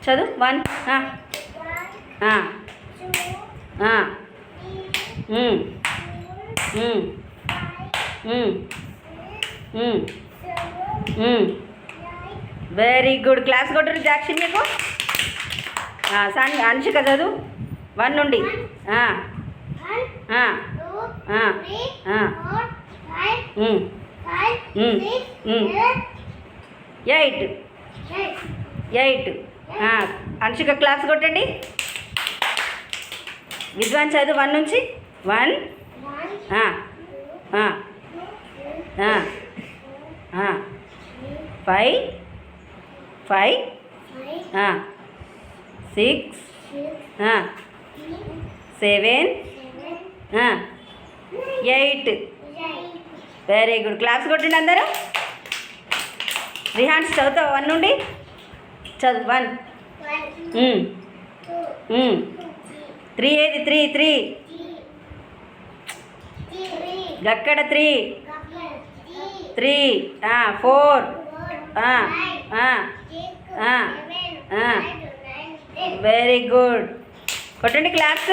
చదువు 1 very good. Class కొట్టరు జాక్షి మీకు. అనుషిక చదువు 1 నుండి 8. అనుషిక క్లాస్ కొట్టండి. విద్వాన్ చదువు 1 నుంచి 1 5 6 7 8. Very good. క్లాస్ కొట్టండి అందరూ. రిహాన్స్ చదువుతావు 1 నుండి చదువు 1 3 ఏది 3 గక్కడ 3 4 వెరీ గుడ్. కొట్టండి క్లాస్.